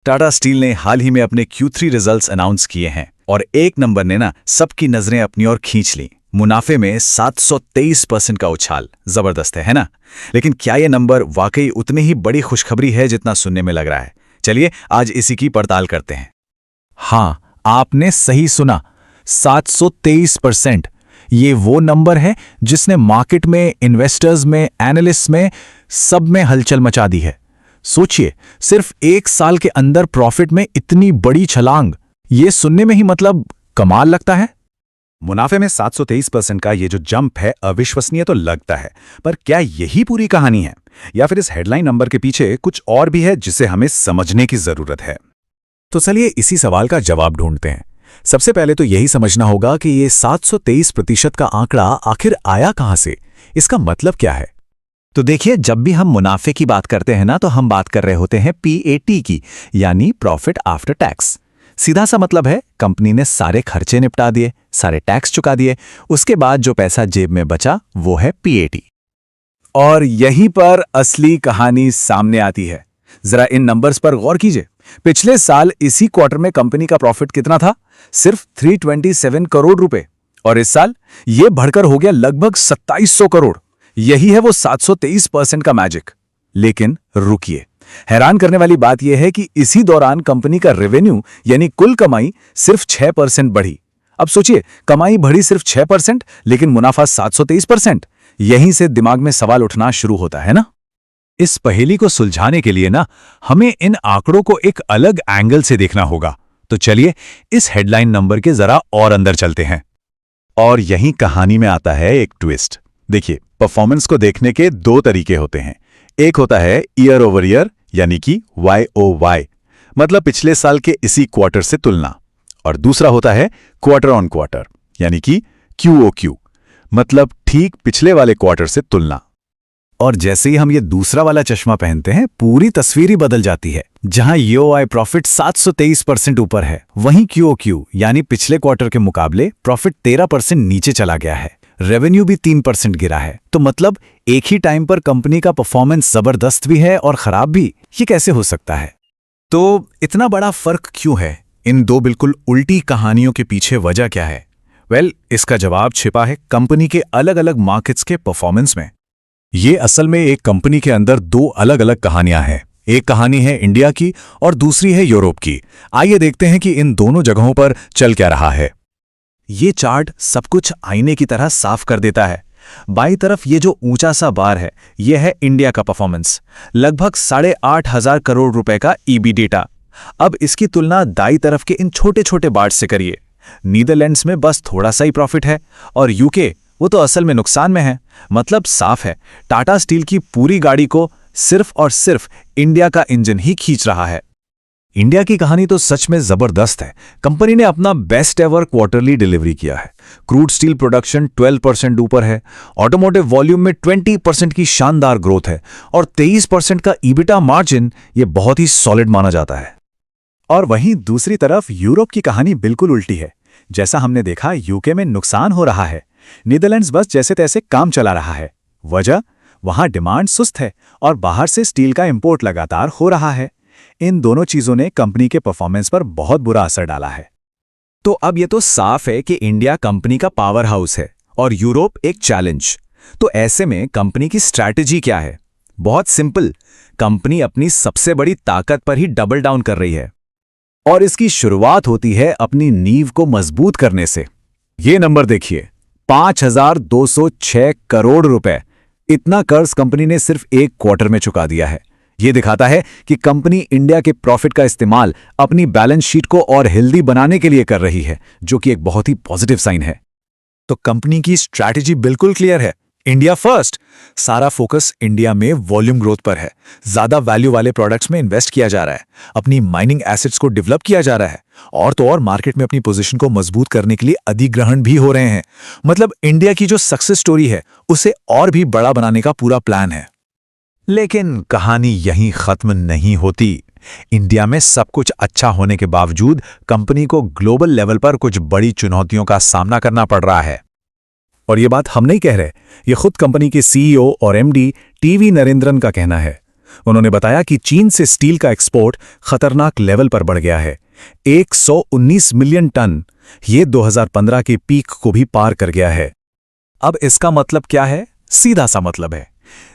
Tata steel ने हाल ही में अपने Q3 रिजल्ट्स अनाउंस किए हैं और एक नंबर ने ना सबकी नजरें अपनी ओर खींच ली। मुनाफे में 723% का उछाल जबरदस्त है ना? लेकिन क्या ये नंबर वाकई उतनी ही बड़ी खुशखबरी है जितना सुनने में लग रहा है? चलिए आज इसी की पड़ताल करते हैं। हाँ, आपने सही सुना, 723%। ये वो नंबर है जिसने मार्केट में, इन्वेस्टर्स में, एनालिस्ट में, सब में हलचल मचा दी है। सोचिए, सिर्फ एक साल के अंदर प्रॉफिट में इतनी बड़ी छलांग, ये सुनने में ही मतलब कमाल लगता है। मुनाफे में 723% का ये जो जंप है अविश्वसनीय तो लगता है, पर क्या यही पूरी कहानी है या फिर इस हेडलाइन नंबर के पीछे कुछ और भी है जिसे हमें समझने की जरूरत है? तो चलिए इसी सवाल का जवाब ढूंढते हैं। सबसे पहले तो यही समझना होगा कि ये 723% का आंकड़ा आखिर आया कहां से, इसका मतलब क्या है। तो देखिए, जब भी हम मुनाफे की बात करते हैं ना, तो हम बात कर रहे होते हैं PAT की, यानी प्रॉफिट आफ्टर टैक्स। सीधा सा मतलब है कंपनी ने सारे खर्चे निपटा दिए, सारे टैक्स चुका दिए, उसके बाद जो पैसा जेब में बचा वो है PAT। और यहीं पर असली कहानी सामने आती है। जरा इन नंबर्स पर गौर कीजिए। पिछले साल इसी क्वार्टर में कंपनी का प्रॉफिट कितना था? सिर्फ 327 करोड़ रुपए। और इस साल यह बढ़कर हो गया लगभग 2700 करोड़। यही है वो 723% का मैजिक। लेकिन रुकिए, हैरान करने वाली बात यह है कि इसी दौरान कंपनी का रेवेन्यू यानी कुल कमाई सिर्फ 6% बढ़ी। अब सोचिए, कमाई बढ़ी सिर्फ 6%, लेकिन मुनाफा 723%। यहीं से दिमाग में सवाल उठना शुरू होता है ना। इस पहेली को सुलझाने के लिए ना हमें इन आंकड़ों को एक अलग एंगल से देखना होगा। तो चलिए इस हेडलाइन नंबर के जरा और अंदर चलते हैं। और यहीं कहानी में आता है एक ट्विस्ट। देखिए, परफॉर्मेंस को देखने के दो तरीके होते हैं। एक होता है ईयर ओवर ईयर यानी कि YOY, मतलब पिछले साल के इसी क्वार्टर से तुलना, और दूसरा होता है क्वार्टर ऑन क्वार्टर यानी कि QOQ, मतलब ठीक पिछले वाले क्वार्टर से तुलना। और जैसे ही हम ये दूसरा वाला चश्मा पहनते हैं, पूरी तस्वीर ही बदल जाती है। जहां YOY प्रॉफिट 723% ऊपर है, वहीं QOQ यानी पिछले क्वार्टर के मुकाबले प्रॉफिट 13% नीचे चला गया है। रेवेन्यू भी 3% गिरा है। तो मतलब एक ही टाइम पर कंपनी का परफॉर्मेंस जबरदस्त भी है और खराब भी। ये कैसे हो सकता है? तो इतना बड़ा फर्क क्यों है? इन दो बिल्कुल उल्टी कहानियों के पीछे वजह क्या है? इसका जवाब छिपा है कंपनी के अलग अलग मार्केट्स के परफॉर्मेंस में। ये असल में एक कंपनी के अंदर दो अलग अलग कहानियां हैं। एक कहानी है इंडिया की और दूसरी है यूरोप की। आइए देखते हैं कि इन दोनों जगहों पर चल क्या रहा है। ये चार्ट सब कुछ आईने की तरह साफ कर देता है। बाईं तरफ ये जो ऊंचा सा बार है, ये है इंडिया का परफॉर्मेंस, लगभग 8,500 करोड़ रुपए का EBITDA। अब इसकी तुलना दाईं तरफ के इन छोटे छोटे बार्स से करिए। नीदरलैंड्स में बस थोड़ा सा ही प्रॉफिट है और यूके वो तो असल में नुकसान में है। मतलब साफ है, टाटा स्टील की पूरी गाड़ी को सिर्फ और सिर्फ इंडिया का इंजन ही खींच रहा है। इंडिया की कहानी तो सच में जबरदस्त है। कंपनी ने अपना बेस्ट एवर क्वार्टरली डिलीवरी किया है। क्रूड स्टील प्रोडक्शन 12% ऊपर है, ऑटोमोटिव वॉल्यूम में 20% की शानदार ग्रोथ है और 23% का EBITDA मार्जिन ये बहुत ही सॉलिड माना जाता है। और वहीं दूसरी तरफ यूरोप की कहानी बिल्कुल उल्टी है। जैसा हमने देखा, यूके में नुकसान हो रहा है, नीदरलैंड्स बस जैसे तैसे काम चला रहा है। वजह, वहां डिमांड सुस्त है और बाहर से स्टील का इंपोर्ट लगातार हो रहा है। इन दोनों चीजों ने कंपनी के परफॉर्मेंस पर बहुत बुरा असर डाला है। तो अब ये तो साफ है कि इंडिया कंपनी का पावर हाउस है और यूरोप एक चैलेंज। तो ऐसे में कंपनी की स्ट्रैटेजी क्या है? बहुत सिंपल, कंपनी अपनी सबसे बड़ी ताकत पर ही डबल डाउन कर रही है। और इसकी शुरुआत होती है अपनी नींव को मजबूत करने से। ये नंबर देखिए, 5,206 करोड़ रुपए। इतना कर्ज कंपनी ने सिर्फ एक क्वार्टर में चुका दिया है। यह दिखाता है कि कंपनी इंडिया के प्रॉफिट का इस्तेमाल अपनी बैलेंस शीट को और हेल्दी बनाने के लिए कर रही है, जो कि एक बहुत ही पॉजिटिव साइन है। तो कंपनी की स्ट्रैटेजी बिल्कुल क्लियर है, इंडिया फर्स्ट। सारा फोकस इंडिया में वॉल्यूम ग्रोथ पर है। ज्यादा वैल्यू वाले प्रोडक्ट्स में इन्वेस्ट किया जा रहा है, अपनी माइनिंग एसेट्स को डेवलप किया जा रहा है, और तो और मार्केट में अपनी पोजीशन को मजबूत करने के लिए अधिग्रहण भी हो रहे हैं। मतलब इंडिया की जो सक्सेस स्टोरी है उसे और भी बड़ा बनाने का पूरा प्लान है। लेकिन कहानी यहीं खत्म नहीं होती। इंडिया में सब कुछ अच्छा होने के बावजूद कंपनी को ग्लोबल लेवल पर कुछ बड़ी चुनौतियों का सामना करना पड़ रहा है। और ये बात हम नहीं कह रहे, ये खुद कंपनी के CEO और MD टीवी नरेंद्रन का कहना है। उन्होंने बताया कि चीन से स्टील का एक्सपोर्ट खतरनाक लेवल पर बढ़ गया है। 119 मिलियन टन, ये 2015 के पीक को भी पार कर गया है। अब इसका मतलब क्या है? सीधा सा मतलब है,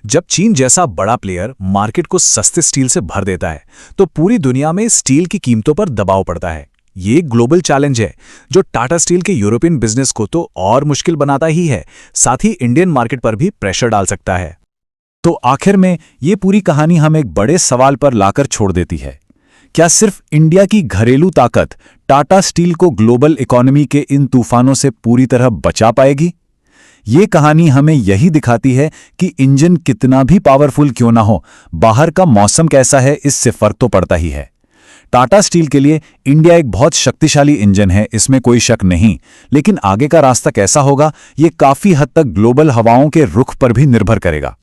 जब चीन जैसा बड़ा प्लेयर मार्केट को सस्ते स्टील से भर देता है तो पूरी दुनिया में स्टील की कीमतों पर दबाव पड़ता है। ये एक ग्लोबल चैलेंज है जो टाटा स्टील के यूरोपियन बिजनेस को तो और मुश्किल बनाता ही है, साथ ही इंडियन मार्केट पर भी प्रेशर डाल सकता है। तो आखिर में ये पूरी कहानी हम एक बड़े सवाल पर लाकर छोड़ देती है। क्या सिर्फ इंडिया की घरेलू ताकत टाटा स्टील को ग्लोबल इकोनॉमी के इन तूफानों से पूरी तरह बचा पाएगी? ये कहानी हमें यही दिखाती है कि इंजन कितना भी पावरफुल क्यों ना हो, बाहर का मौसम कैसा है इससे फर्क तो पड़ता ही है। टाटा स्टील के लिए इंडिया एक बहुत शक्तिशाली इंजन है, इसमें कोई शक नहीं, लेकिन आगे का रास्ता कैसा होगा ये काफी हद तक ग्लोबल हवाओं के रुख पर भी निर्भर करेगा।